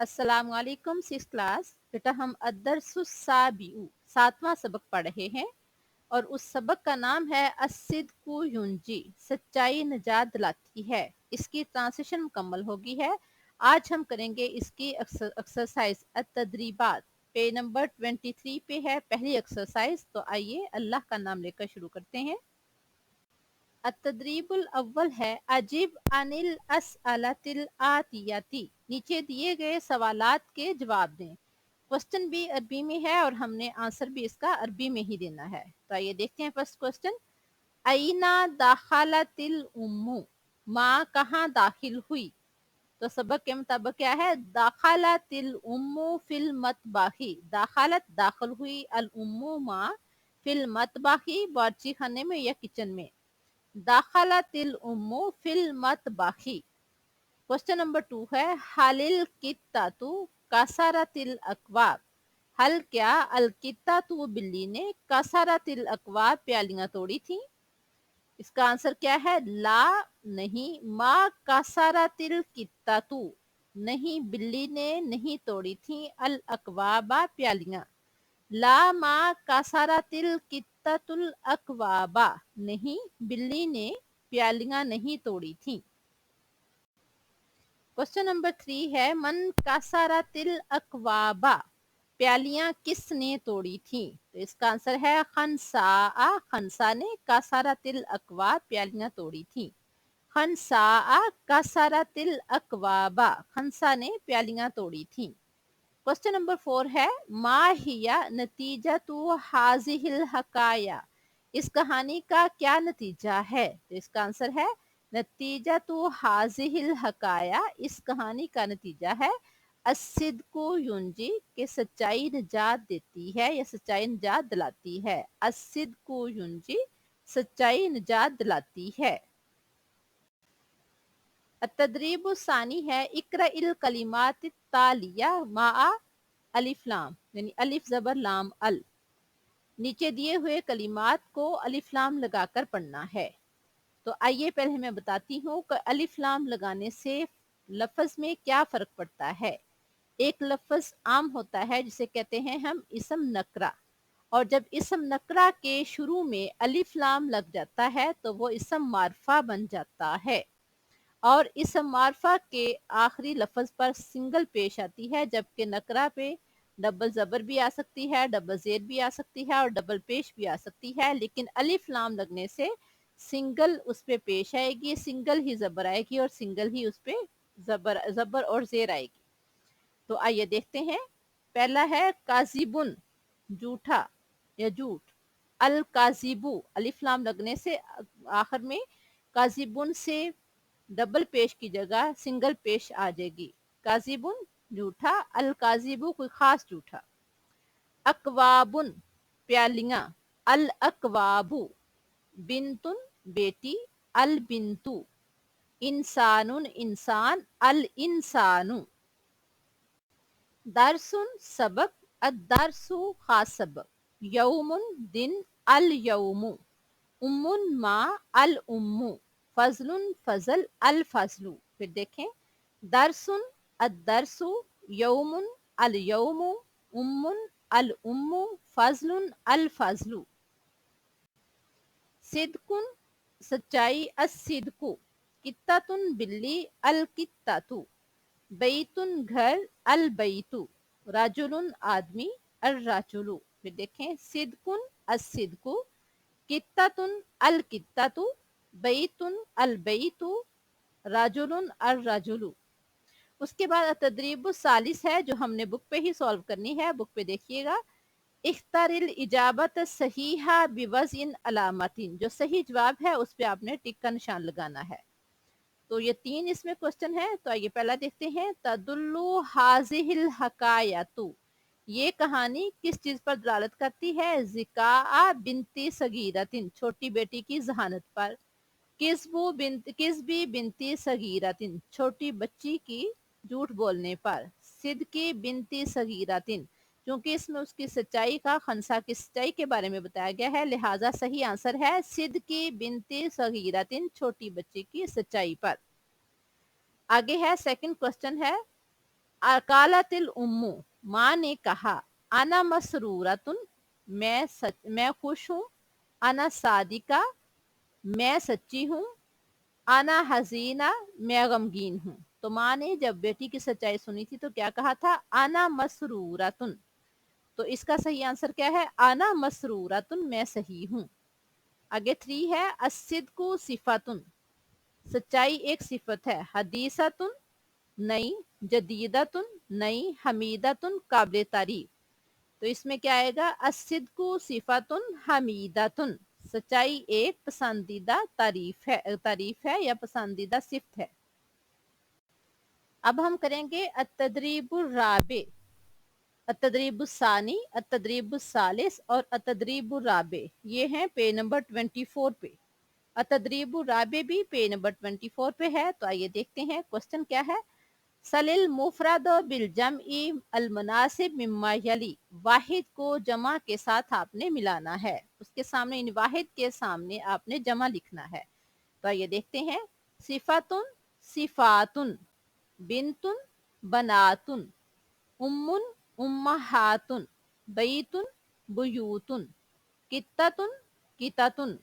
अस्सलाम वालेकुम six class. बेटा हम अद्दरसुस्साबिउ 7वां सबक पढ़ रहे हैं और उस सबक का नाम है अस्सिद्कु युंजी, सच्चाई निजात दिलाती है। इसकी ट्रांसलेशन मुकम्मल होगी है। आज हम करेंगे इसकी एक्सरसाइज तदरीबात। पेज नंबर 23 पे है पहली एक्सरसाइज। तो आइए अल्लाह का नाम लेकर शुरू करते हैं। अतदरीबुल अव्वल है अजीब अनिल असअलतिल आतियाती, नीचे दिए गए सवालात के जवाब दें। क्वेश्चन भी अरबी में है और हमने आंसर भी इसका अरबी में ही देना है। तो आइए देखते हैं फर्स्ट क्वेश्चन। आईना दाखलतिल उम्मू, माँ कहाँ दाखिल हुई। तो सबक के मुताबिक क्या है, दाखलतिल उम्मू फिल मतबाही, दाखलत दाखिल हुई, अल उम्मू माँ, फिल मतबाही बावर्ची खाने में या किचन में। दाखलतिल उम्मू फिल मतबाही। क्वेश्चन नंबर 2 है हलिल कित्तातु कसरतिल अकवाब, हल क्या अल कित्तातु बिल्ली ने कसरतिल अकवाब प्यालियां तोड़ी थी। इसका आंसर क्या है, ला नहीं, मा कसरतिल कित्तातु नहीं, बिल्ली ने नहीं तोड़ी थी अल अकवाबा प्यालियां। ला मा कसरतिल कित्ततुल अकवाबा, नहीं बिल्ली ने प्यालियां नहीं तोड़ी थी। क्वेश्चन नंबर 3 है मन कसरतिल अकवाबा, प्यालियां किसने तोड़ी थी। तो इसका आंसर है खनसा, खनसा ने कसरतिल अकवाब प्यालियां तोड़ी थी। खनसा कसरतिल अकवाबा, खनसा ने प्यालियां तोड़ी थी। क्वेश्चन नंबर 4 है मा हिया नतीजा तु हाजिहिल हकाया, इस कहानी का क्या नतीजा है। तो इसका आंसर है नतीजा तु हाजिहिल हकाया, इस कहानी का नतीजा है अस्सिद्कु युंजी, के सच्चाई निजात देती है या सच्चाई निजात दिलाती है। अस्सिद्कु युंजी, सच्चाई निजात दिलाती है। तदरीब सानी है इकरा इल कलिमात तालिया मा अलिफ लाम, यानी अलिफ जबर लाम अल, नीचे दिए हुए कलिमात को अलिफ लाम लगाकर पढ़ना है। तो आइए पहले मैं बताती हूँ कि अलिफ लाम लगाने से लफ्ज में क्या फर्क पड़ता है। एक लफ्ज आम होता है जिसे कहते हैं हम इसम नकरा, और जब इसम नकरा के शुरू में अलिफ लाम लग जाता है तो वो इसम मारफा बन जाता है। और इसम मारफा के आखिरी लफ्ज पर सिंगल पेश आती है, जबकि नकरा पे डबल जबर भी आ सकती है, डबल जेर भी आ सकती है और डबल पेश भी आ सकती है। लेकिन अलिफ लाम लगने से सिंगल उस पे पेश आएगी, सिंगल ही जबर आएगी और सिंगल ही उस पे जबर और जेर आएगी। तो आइए देखते हैं। पहला है काजिबुन, झूठा या झूठ। अल काजिबु, अलिफ लाम लगने से आखिर में काजिबुन से डबल पेश की जगह सिंगल पेश आ जाएगी। काजिबुन झूठा, अल काजिबु कोई खास झूठा। अकवाबुन प्यालियां, अल अकवाबु। बिंतुन बेटी, अल बिंतु। इंसानुन इंसान, अल इंसानु। दरसुन सबक, अद-दरसु खास सबक। यौमुन दिन, अल यौमु। उम्मुन माँ, अल उम्मु। फजलुन फजल, अल फजलु। फिर देखें, दरसुन अद-दरसु, यौमुन अल यौमु, उम्मुन अल उम्मु, फजलुन अल फजलु। सिद्कुन सच्चाई, अस-सिद्कु। कित्ततुन बिल्ली, अल कित्ततु। बैतुन घर, अल बैतु। राजुलुन आदमी, अल राजुलु। फिर देखें, सिद्कुन अस-सिद्कु, कित्ततुन अल कित्ततु, बैतुन अल बैतु, राजुलुन अल राजुलु। उसके बाद तदरीब सालिस है जो हमने बुक पे ही सॉल्व करनी है। बुक पे देखिएगा, इख्तारिल इजाबत सहीहा बिवज़िन अलामतिन, जो सही जवाब है उस पे आपने टिक का निशान लगाना है। तो ये 3 इसमें क्वेश्चन है। तो आइए पहला देखते हैं। तदुल्लु हाजिहिल हकायतु, ये कहानी किस चीज पर दलालत करती है। जिका बिनती सगीरतिन, छोटी बेटी की जहानत पर। किस्बी बिनती सगीरतिन, छोटी बच्ची की झूठ बोलने पर। सिद्की बिनती सगीरतिन, क्योंकि इसमें उसकी सच्चाई का, खनसा की सच्चाई के बारे में बताया गया है, लिहाजा सही आंसर है सिद्की बिनती सगीरतिन, छोटी बच्ची की सच्चाई पर। आगे है सेकंड क्वेश्चन है कालतिल उम्मू, माँ ने कहा, अना मसरूरतुन, मैं खुश हूँ, अना सादिका, मैं सच्ची हूँ, अना हसीना, मैं गमगीन हूँ। तो माँ ने जब बेटी की सच्चाई सुनी थी तो क्या कहा था, अना मसरूरतुन। तो इसका सही आंसर क्या है, अना मसरूरतुन, मैं सही हूँ। आगे 3 है, अस्सिद्कु सिफातुन, सच्चाई एक सिफत है, हदीसतुन नई, जदीदतुन नई, हमीदतुन काबिल तारीफ। तो इसमें क्या आएगा, अस्सिद्कु सिफातुन हमीदतुन, सच्चाई एक पसंदीदा तारीफ है या पसंदीदा सिफत है। अब हम करेंगे अतदरीबुर राबे, अतदरीबुस्सानी, अतदरीबुस्सालिस और अतदरीबुर राबे, ये हैं पेज नंबर 24 पे। अतदरीबुर राबे भी पेज नंबर 24 पे है। तो आइए देखते हैं क्वेश्चन क्या है। सलिल मुफरद बिल जमई अल मुनासिब मिम्मा यली, वाहिद को जमा के साथ आपने मिलाना है, उसके सामने इन वाहिद के सामने आपने जमा लिखना है। तो आइए देखते हैं। सिफातुन सिफातुन, बिनतुन बनातुन, उम्मुन उम्महातुन, बैतुन बुयूतुन, कित्ततुन कितातुन,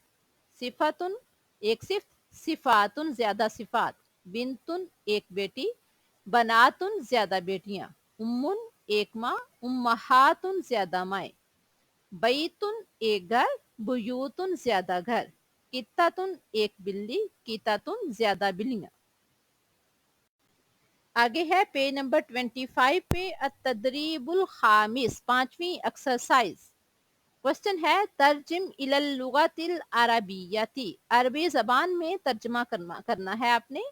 सिफातुन एक सिफ्त, सिफातुन ज्यादा सिफात, बिनतुन एक बेटी, बनातुन ज्यादा बेटियां, उम्मुन एक माँ, उम्महातुन ज्यादा माए, बैतुन एक घर, बुयूतुन ज्यादा घर, कित्ततुन एक बिल्ली, कितातुन ज्यादा बिल्लियां। आगे है पेज नंबर 25 पे अतदरीबुल खामिस, 5वीं एक्सरसाइज। क्वेश्चन है तर्जिम इलल लुगतिल अरबियती, अरबी जबान में तर्जमा करना है आपने।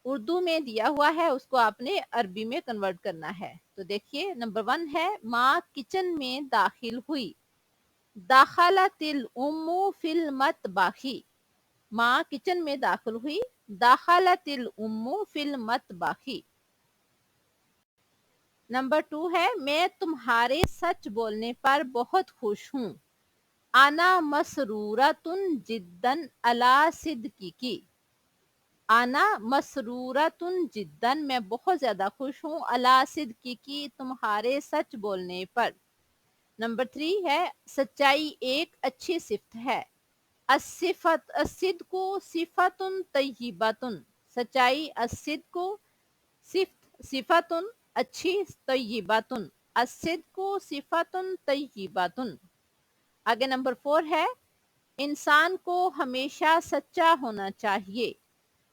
उर्दू में दिया हुआ है, उसको आपने अरबी में कन्वर्ट करना है। तो देखिए नंबर 1 है, माँ किचन में दाखिल हुई, दाखलतिल उम्मू फिल मतबाखी, माँ किचन में दाखिल हुई, दाखलतिल उम्मू फिल मतबाखी। नंबर 2 है, मैं तुम्हारे सच बोलने पर बहुत खुश हूँ, आना मसरूरतुन जिद्दन अला सिद्दीकी, आना मसरूरतुन जिद्दन, मैं बहुत ज्यादा खुश हूँ, अला सिद्दीकी, तुम्हारे सच बोलने पर। नंबर 3 है, सच्चाई एक अच्छी सिफत है, अस्सिफत अस्सिद्कु सिफतुन तय्यिबतुन, सच्चाई अस्सिद्कु सिफतुन अच्छी, तय्यिबतुन अस्सिद्कु सिफतुन तय्यिबतुन। आगे नंबर 4 है, इंसान को हमेशा सच्चा होना चाहिए,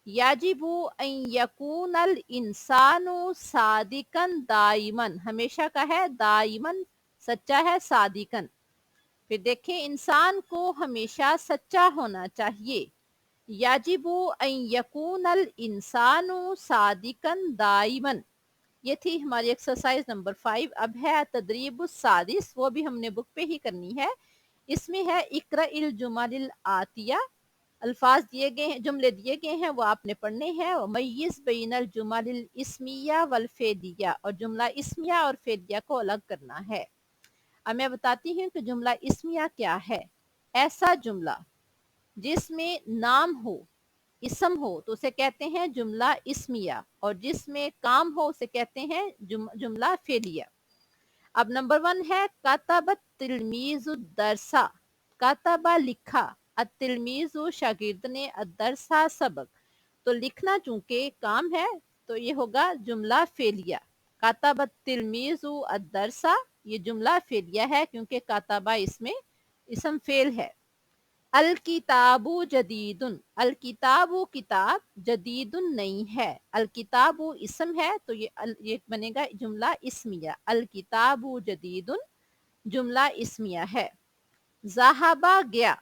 याजिबु अन यकूनल इंसानु सादिकन दाइमन, हमेशा का है, दाइमन सच्चा है, सादिकन। फिर देखिए, इंसान को हमेशा सच्चा होना चाहिए, याजिबु अन यकूनल इंसानु सादिकन दाइमन। ये थी हमारी एक्सरसाइज नंबर 5। अब है तदरीबुस सादिस, वो भी हमने बुक पे ही करनी है। इसमें है इकरा इल जुमलिल आतिया, अल्फाज दिए गए हैं, जुमले दिए गए हैं, वो आपने पढ़ने हैं। मय्यिज़ बैनल जुमलिल इस्मिया वल फेदिया, और जुमला इस्मिया और फेदिया को अलग करना है। अब मैं बताती हूँ कि जुमला इस्मिया क्या है। ऐसा जुमला जिसमें नाम हो, इसम हो, तो उसे कहते हैं जुमला इस्मिया, और जिसमें काम हो उसे कहते हैं जुमला फेलिया। अब नंबर 1 है, कातबत तिलमीजु दरसा, कातबा लिखा, अतिलमीजु शागिर्द ने, अदरसा सबक, तो लिखना चूंकि काम है तो ये होगा जुमला फेलिया। कातबत तिलमीजु अदरसा, ये जुमला फेलिया है क्योंकि कातबा इसमें इसम फेल है। अल किताबु जदीदुन, अल किताबु किताब, जदीदुन नहीं है, अल किताबु इसम है तो ये बनेगा जुमला इस्मिया, अल किताबु जदीदुन जुमला इस्मिया है। ज़हाबा गया,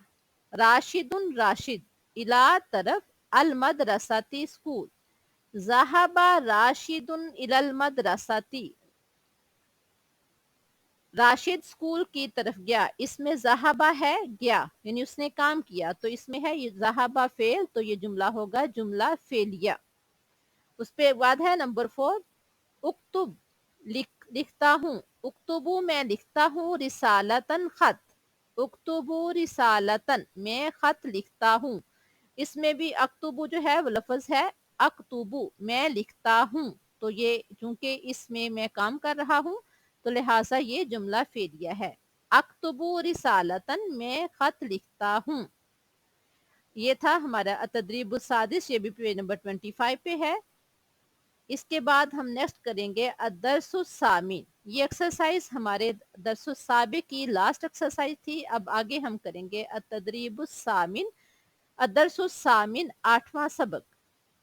राशिदुन राशिद, इला तरफ, अल मदरसाती स्कूल, ज़हाबा राशिदुन इलल मदरसाती, राशिद स्कूल की तरफ गया, इसमें ज़हाबा है गया यानी उसने काम किया, तो इसमें है ये ज़हाबा फेल, तो ये जुमला होगा जुमला फेलिया। उस पे बाद है नंबर 4, उक्तुब लिखता हूँ, उक्तुबु मैं लिखता हूँ, रिसालतन खत, उक्तुबु रिसालतन मैं खत लिखता हूँ। इसमें भी अक्तुबु जो है वो लफ्ज है अक्तुबु, मैं लिखता हूँ। تو یہ چونکہ اس میں کام کر رہا ہوں تو لہٰذا یہ جملہ فعلیہ ہے. اکتبو رسالتن میں خط لکھتا ہوں. یہ تھا ہمارا التدریب السادس، یہ بھی پیج نمبر 25 پہ ہے. اس کے بعد ہم نیکسٹ کریں گے الدرس الثامن. یہ ایکسرسائز ہمارے درس السابق کی لاسٹ ایکسرسائز تھی. اب آگے ہم کریں گے التدریب الثامن. الدرس الثامن 8واں سبق.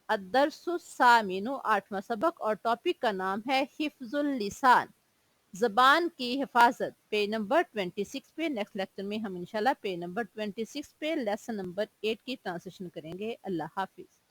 الدرس الثامن 8واں سبق، اور ٹاپک کا نام ہے حفظ اللسان، زبان کی حفاظت. پیج نمبر 26 پہ. نیکسٹ لیکچر میں ہم انشاءاللہ پیج نمبر 26 پہ لیسن نمبر 8 کی ٹرانسلیشن کریں گے. اللہ حافظ.